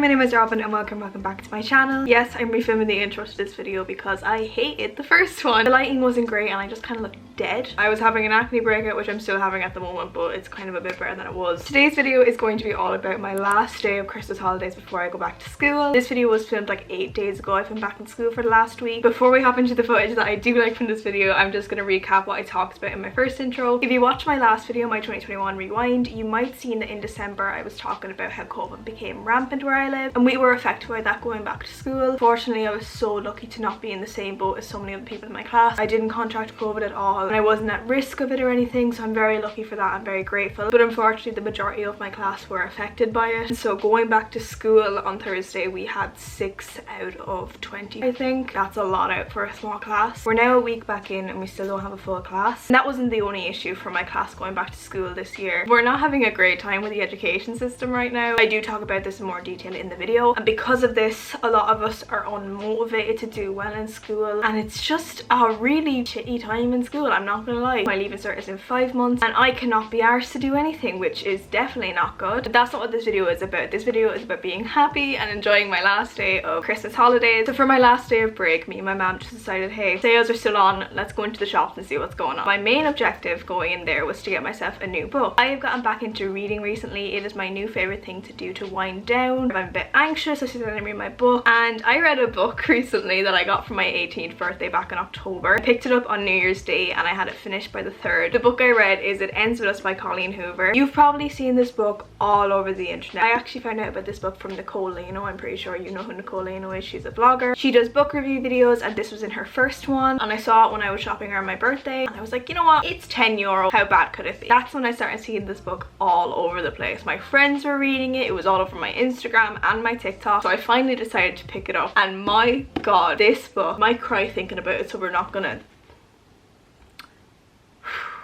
my name is Robin and welcome back to my channel. Yes, I'm refilming the intro to this video because I hated the first one. The lighting wasn't great and I just kind of looked dead. I was having an acne breakout, which I'm still having at the moment, but it's kind of a bit better than it was. Today's video is going to be all about my last day of Christmas holidays before I go back to school. This video was filmed like 8 days ago. I've been back in school for the last week. Before we hop into the footage that I do like from this video, I'm just going to recap what I talked about in my first intro. If you watched my last video, my 2021 rewind, you might see that in December I was talking about how COVID became rampant where I live and we were affected by that going back to school. Fortunately, I was so lucky to not be in the same boat as so many other people in my class. I didn't contract COVID at all and I wasn't at risk of it or anything, so I'm very lucky for that. I'm very grateful, but unfortunately the majority of my class were affected by it. So going back to school on Thursday, we had 6 out of 20. I think that's a lot out for a small class. We're now a week back in and we still don't have a full class, and that wasn't the only issue for my class going back to school this year. We're not having a great time with the education system right now. I do talk about this in more detail in the video, and because of this a lot of us are unmotivated to do well in school, and it's just a really shitty time in school. I'm not gonna lie. My leaving cert is in 5 months and I cannot be arsed to do anything, which is definitely not good. But that's not what this video is about. This video is about being happy and enjoying my last day of Christmas holidays. So for my last day of break, me and my mom just decided, hey, sales are still on, let's go into the shops and see what's going on. My main objective going in there was to get myself a new book. I have gotten back into reading recently. It is my new favorite thing to do to wind down. I'm a bit anxious, I sit down and read my book, and I read a book recently that I got for my 18th birthday back in October. I picked it up on New Year's Day and I had it finished by the 3rd. The book I read is It Ends With Us by Colleen Hoover. You've probably seen this book all over the internet. I actually found out about this book from Nicole Leno. I'm pretty sure you know who Nicole Leno is. She's a vlogger. She does book review videos and this was in her first one, and I saw it when I was shopping around my birthday and I was like, you know what, it's €10, how bad could it be? That's when I started seeing this book all over the place. My friends were reading it. It was all over my Instagram and my TikTok, so I finally decided to pick it up, and my god, this book, I might cry thinking about it, so we're not gonna.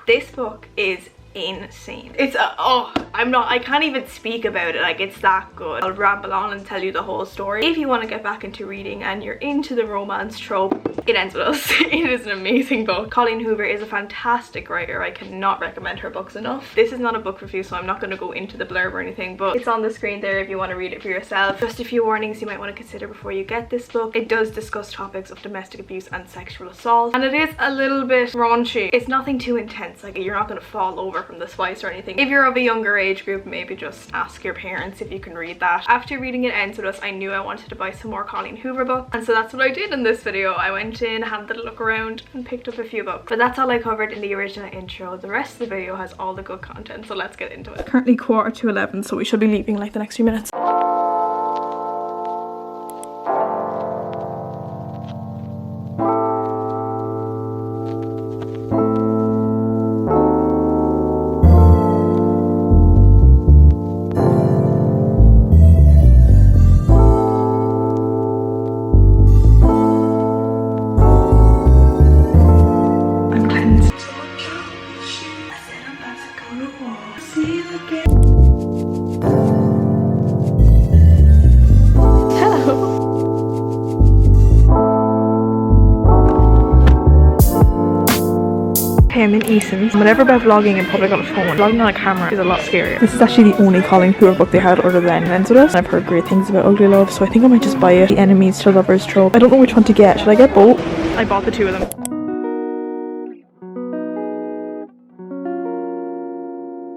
This book is insane. It's I can't even speak about it, like it's that good. I'll ramble on and tell you the whole story. If you want to get back into reading and you're into the romance trope, It Ends With Us. It is an amazing book. Colleen Hoover is a fantastic writer. I cannot recommend her books enough. This is not a book review, so I'm not going to go into the blurb or anything, but it's on the screen there if you want to read it for yourself. Just a few warnings you might want to consider before you get this book. It does discuss topics of domestic abuse and sexual assault, and it is a little bit raunchy. It's nothing too intense, like you're not going to fall over from the spice or anything. If you're of a younger age group, maybe just ask your parents if you can read that. After reading It Ends With Us, I knew I wanted to buy some more Colleen Hoover books, and so that's what I did in this video. I went in, had a little look around and picked up a few books, but that's all I covered in the original intro. The rest of the video has all the good content, so let's get into it. Currently 11:15, so we should be leaving like the next few minutes. I'm in Eason's. Whenever about vlogging in public on a phone, vlogging on a camera is a lot scarier. This is actually the only Colleen Hoover book they had other than It Ends With Us. I've heard great things about Ugly Love, so I think I might just buy it. The enemies to lovers trope. I don't know which one to get. Should I get both? I bought the 2 of them.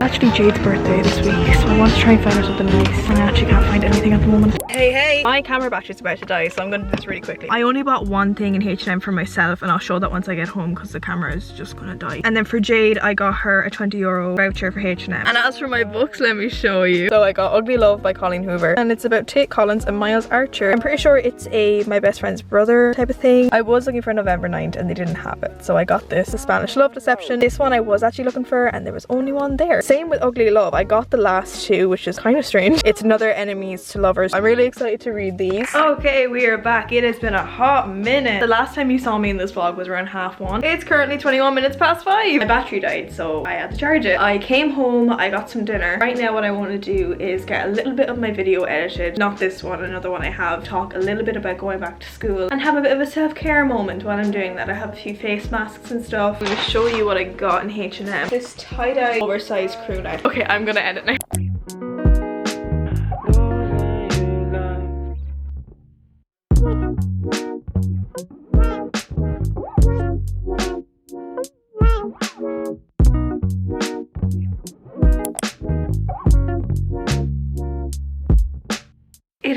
Actually Jade's birthday this week, so I want to try and find her something nice, and I actually can't find anything at the moment. Hey, my camera battery's about to die, so I'm going to do this really quickly. I only bought one thing in H&M for myself, and I'll show that once I get home because the camera is just gonna die. And then for Jade, I got her a €20 voucher for H&M. And as for my books, let me show you. So I got Ugly Love by Colleen Hoover, and it's about Tate Collins and Miles Archer. I'm pretty sure it's a my best friend's brother type of thing. I was looking for November 9th and they didn't have it, so I got this, The Spanish Love Deception. This one I was actually looking for and there was only one there. Same with Ugly Love. I got the last 2, which is kind of strange. It's another enemies to lovers. I'm really excited to read these. Okay, we are back. It has been a hot minute. The last time you saw me in this vlog was around 1:30. It's currently 21 minutes past 5. My battery died, so I had to charge it. I came home, I got some dinner. Right now what I want to do is get a little bit of my video edited. Not this one, another one I have. Talk a little bit about going back to school and have a bit of a self-care moment while I'm doing that. I have a few face masks and stuff. I'm going to show you what I got in H&M. This tie-dye oversized crew neck. Okay, I'm gonna edit now.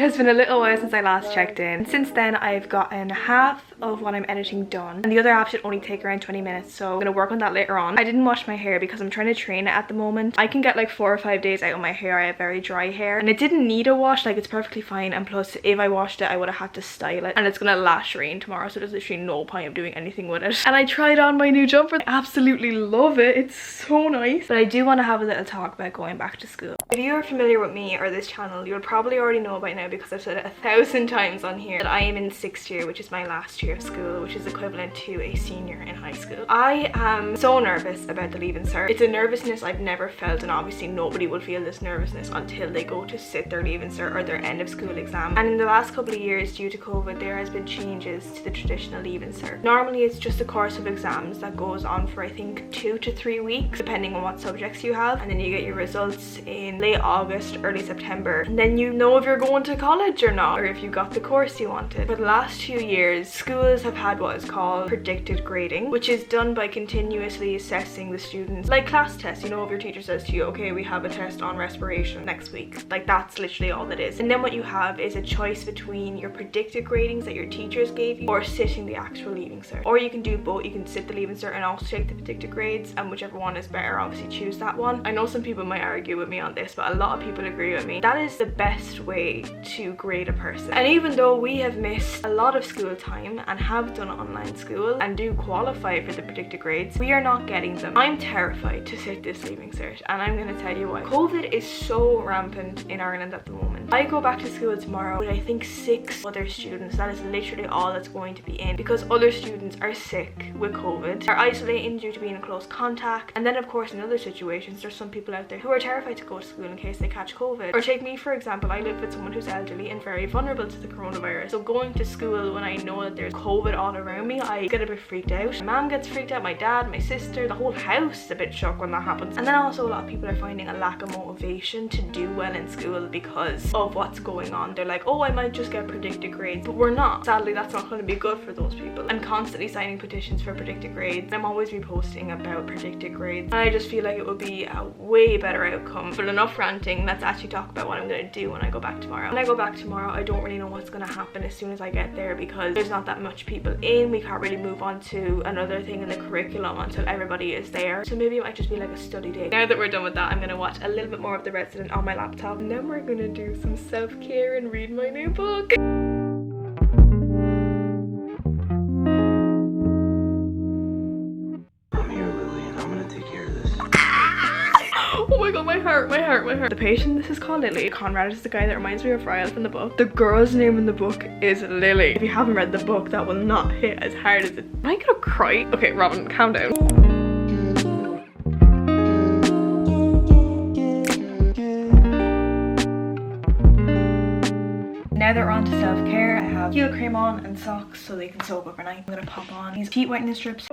has been a little while since I last checked in. Since then, I've gotten half of what I'm editing done, and the other half should only take around 20 minutes, so I'm gonna work on that later on. I didn't wash my hair because I'm trying to train it at the moment. I can get like 4 or 5 days out of my hair. I have very dry hair, and it didn't need a wash. Like, it's perfectly fine, and plus if I washed it I would have had to style it, and it's gonna lash rain tomorrow, so there's literally no point of doing anything with it. And I tried on my new jumper. I absolutely love it. It's so nice. But I do want to have a little talk about going back to school. If you are familiar with me or this channel, you'll probably already know by now, because I've said it 1,000 times on here, that I am in 6th year, which is my last year of school, which is equivalent to a senior in high school. I am so nervous about the Leaving Cert. It's a nervousness I've never felt, and obviously nobody will feel this nervousness until they go to sit their Leaving Cert or their end of school exam. And in the last couple of years, due to COVID, there has been changes to the traditional Leaving Cert. Normally it's just a course of exams that goes on for I think 2 to 3 weeks, depending on what subjects you have, and then you get your results in late August, early September, and then you know if you're going to college or not, or if you got the course you wanted. For the last 2 years, schools have had what is called predicted grading, which is done by continuously assessing the students, like class tests. You know, if your teacher says to you, okay, we have a test on respiration next week, like that's literally all it is. And then what you have is a choice between your predicted gradings that your teachers gave you or sitting the actual Leaving Cert. Or you can do both. You can sit the Leaving Cert and also take the predicted grades, and whichever one is better, obviously choose that one. I know some people might argue with me on this, but a lot of people agree with me. That is the best way to grade a person. And even though we have missed a lot of school time and have done online school and do qualify for the predicted grades, we are not getting them. I'm terrified to sit this Leaving Cert, and I'm going to tell you why. COVID is so rampant in Ireland at the moment. I go back to school tomorrow with I think 6 other students. That is literally all that's going to be in, because other students are sick with COVID, are isolating due to being in close contact. And then of course in other situations there's some people out there who are terrified to go to school in case they catch COVID. Or take me for example, I live with someone who's elderly and very vulnerable to the coronavirus, so going to school when I know that there's COVID all around me, I get a bit freaked out. My mom gets freaked out, my dad, my sister, the whole house is a bit shocked when that happens. And then also a lot of people are finding a lack of motivation to do well in school because of what's going on. They're like, oh, I might just get predicted grades, but we're not. Sadly, that's not going to be good for those people. I'm constantly signing petitions for predicted grades. I'm always reposting about predicted grades, and I just feel like it would be a way better outcome. But enough ranting, let's actually talk about what I'm going to do when I go back tomorrow. When I go back tomorrow, I don't really know what's going to happen as soon as I get there, because there's not that much people in. We can't really move on to another thing in the curriculum until everybody is there, so maybe it might just be like a study day. Now that we're done with that, I'm going to watch a little bit more of The Resident on my laptop, and then we're going to do some self-care and read my new book. Oh my god, my heart. The patient, this is called Lily. Conrad is the guy that reminds me of Ryle from the book. The girl's name in the book is Lily. If you haven't read the book, that will not hit as hard as it. Am I gonna cry? Okay, Robin, calm down. Now that we're on to self-care, I have heel cream on and socks so they can soak overnight. I'm gonna pop on these teeth whitening strips.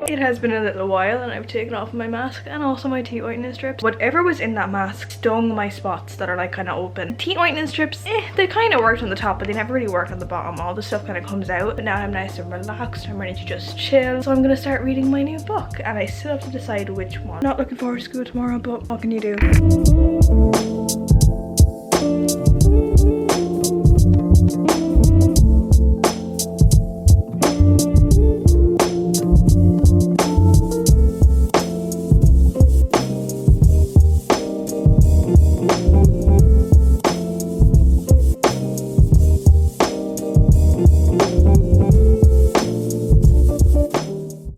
It has been a little while and I've taken off my mask and also my teeth whitening strips. Whatever was in that mask stung my spots that are like kind of open. Teeth whitening strips, they kind of worked on the top, but they never really worked on the bottom. All the stuff kind of comes out, but now I'm nice and relaxed. I'm ready to just chill. So I'm gonna start reading my new book, and I still have to decide which one. Not looking forward to school tomorrow, but what can you do?